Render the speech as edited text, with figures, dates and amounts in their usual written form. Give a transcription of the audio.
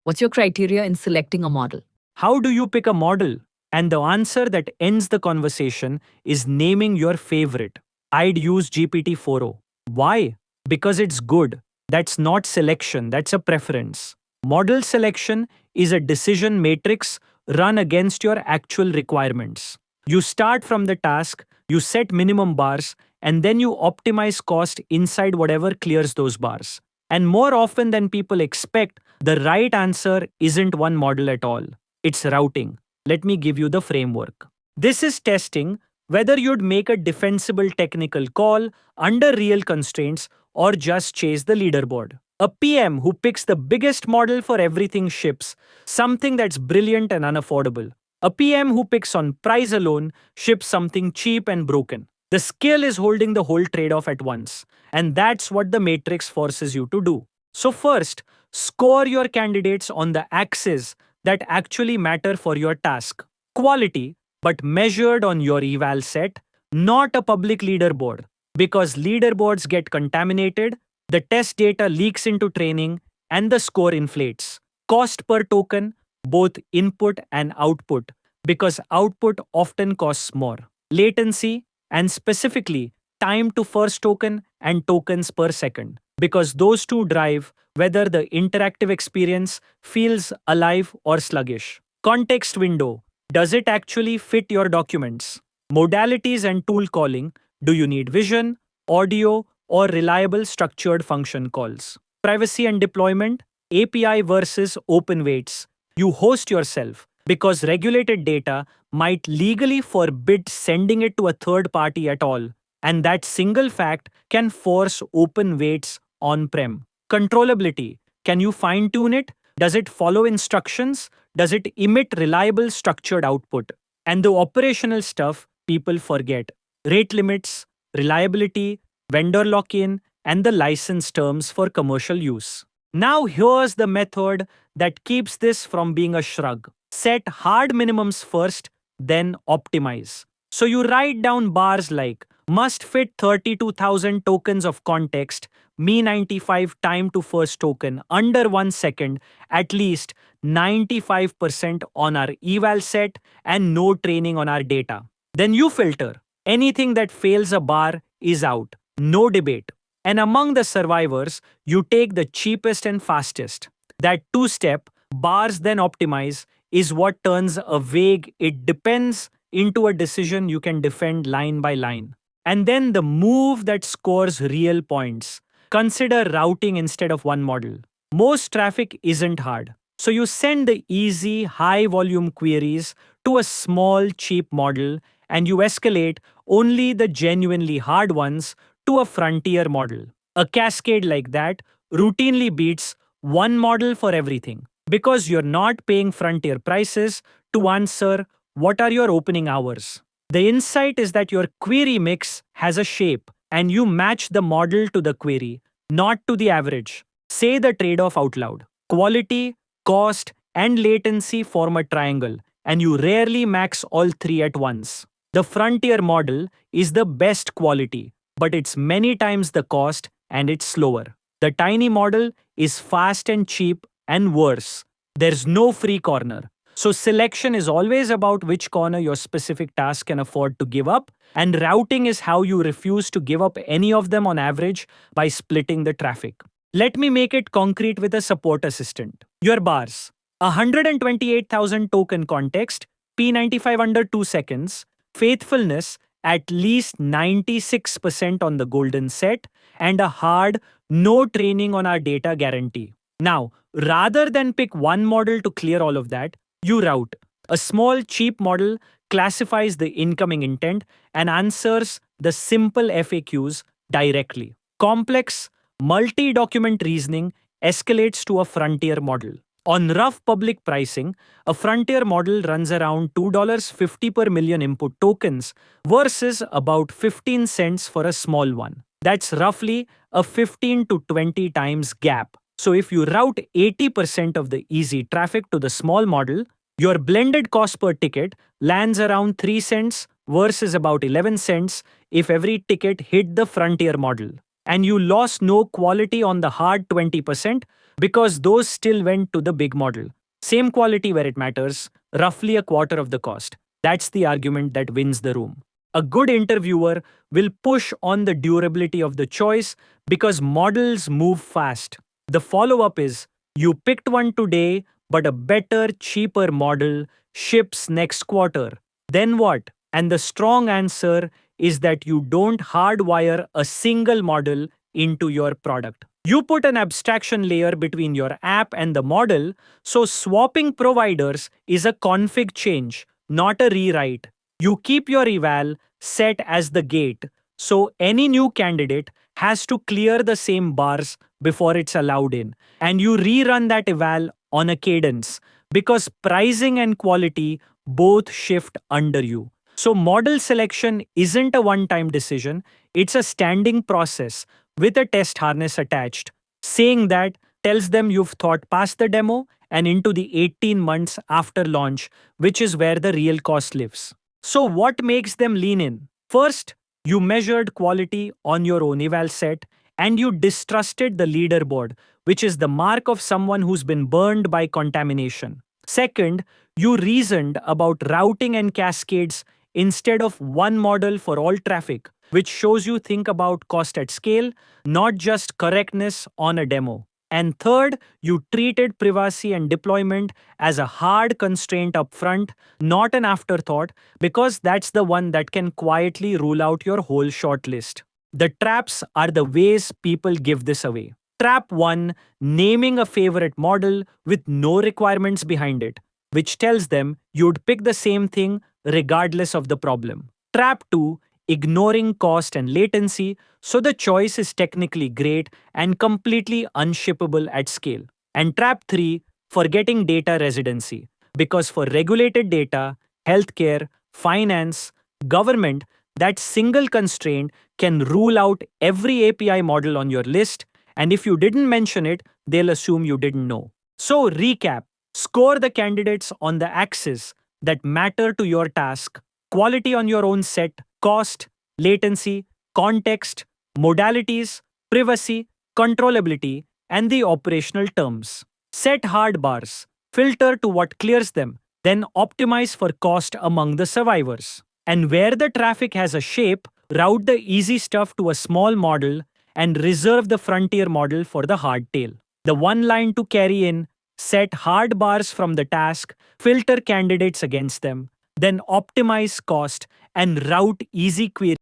What's your criteria in selecting a model? How do you pick a model? And the answer that ends the conversation is naming your favorite. I'd use GPT-4o. Why? Because it's good. That's not selection, that's a preference. Model selection is a decision matrix run against your actual requirements. You start from the task, you set minimum bars, and then you optimize cost inside whatever clears those bars. And more often than people expect, the right answer isn't one model at all. It's routing. Let me give you the framework. This is testing whether you'd make a defensible technical call under real constraints or just chase the leaderboard. A PM who picks the biggest model for everything ships something that's brilliant and unaffordable. A PM who picks on price alone ships something cheap and broken. The skill is holding the whole trade-off at once, and that's what the matrix forces you to do. So first, score your candidates on the axes that actually matter for your task. Quality, but measured on your eval set, not a public leaderboard. Because leaderboards get contaminated, the test data leaks into training, and the score inflates. Cost per token, both input and output, because output often costs more. Latency, and specifically time to first token and tokens per second, because those two drive whether the interactive experience feels alive or sluggish. Context window, does it actually fit your documents? Modalities and tool calling, do you need vision, audio, or reliable structured function calls? Privacy and deployment, API versus open weights. You host yourself because regulated data might legally forbid sending it to a third party at all, and that single fact can force open weights on-prem. Controllability, can you fine-tune it? Does it follow instructions? Does it emit reliable structured output? And the operational stuff people forget. Rate limits, reliability, vendor lock-in, and the license terms for commercial use. Now here's the method that keeps this from being a shrug. Set hard minimums first, then optimize. So you write down bars like must fit 32,000 tokens of context, me95 time to first token under 1 second, at least 95% on our eval set, and no training on our data. Then you filter. Anything that fails a bar is out. No debate. And among the survivors, you take the cheapest and fastest. That two-step, bars then optimize, is what turns a vague "it depends" into a decision you can defend line by line. And then the move that scores real points. Consider routing instead of one model. Most traffic isn't hard. So you send the easy, high-volume queries to a small, cheap model, and you escalate only the genuinely hard ones to a frontier model. A cascade like that routinely beats one model for everything, because you're not paying frontier prices to answer what are your opening hours. The insight is that your query mix has a shape, and you match the model to the query, not to the average. Say the trade-off out loud. Quality, cost, and latency form a triangle, and you rarely max all three at once. The frontier model is the best quality, but it's many times the cost and it's slower. The tiny model is fast and cheap and worse. There's no free corner. So selection is always about which corner your specific task can afford to give up, and routing is how you refuse to give up any of them on average by splitting the traffic. Let me make it concrete with a support assistant. Your bars: 128,000 token context, P95 under 2 seconds, faithfulness at least 96% on the golden set, and a hard no training on our data guarantee. Now, rather than pick one model to clear all of that, you route. A small, cheap model classifies the incoming intent and answers the simple FAQs directly. Complex, multi-document reasoning escalates to a frontier model. On rough public pricing, a frontier model runs around $2.50 per million input tokens versus about 15 cents for a small one. That's roughly a 15 to 20 times gap. So if you route 80% of the easy traffic to the small model, your blended cost per ticket lands around 3 cents versus about 11 cents if every ticket hit the frontier model. And you lost no quality on the hard 20%, because those still went to the big model. Same quality where it matters, roughly a quarter of the cost. That's the argument that wins the room. A good interviewer will push on the durability of the choice because models move fast. The follow up is you picked one today, but a better, cheaper model ships next quarter. Then what? And the strong answer is that you don't hardwire a single model into your product. You put an abstraction layer between your app and the model, so swapping providers is a config change, not a rewrite. You keep your eval set as the gate, so any new candidate has to clear the same bars before it's allowed in. And you rerun that eval on a cadence because pricing and quality both shift under you. So, model selection isn't a one time decision, it's a standing process with a test harness attached. Saying that tells them you've thought past the demo and into the 18 months after launch, which is where the real cost lives. So, what makes them lean in? First, you measured quality on your own eval set and you distrusted the leaderboard, which is the mark of someone who's been burned by contamination. Second, you reasoned about routing and cascades instead of one model for all traffic, which shows you think about cost at scale, not just correctness on a demo. And third, you treated privacy and deployment as a hard constraint upfront, not an afterthought, because that's the one that can quietly rule out your whole shortlist. The traps are the ways people give this away. Trap 1, naming a favorite model with no requirements behind it, which tells them you'd pick the same thing regardless of the problem. Trap 2, ignoring cost and latency, so the choice is technically great and completely unshippable at scale. And trap 3, forgetting data residency, because for regulated data, healthcare, finance, government, that single constraint can rule out every API model on your list, and if you didn't mention it, they'll assume you didn't know. So, recap, score the candidates on the axis that matter to your task, quality on your own set, cost, latency, context, modalities, privacy, controllability, and the operational terms. Set hard bars, filter to what clears them, then optimize for cost among the survivors. And where the traffic has a shape, route the easy stuff to a small model and reserve the frontier model for the hardtail. The one line to carry in: set hard bars from the task, filter candidates against them, then optimize cost and route easy queries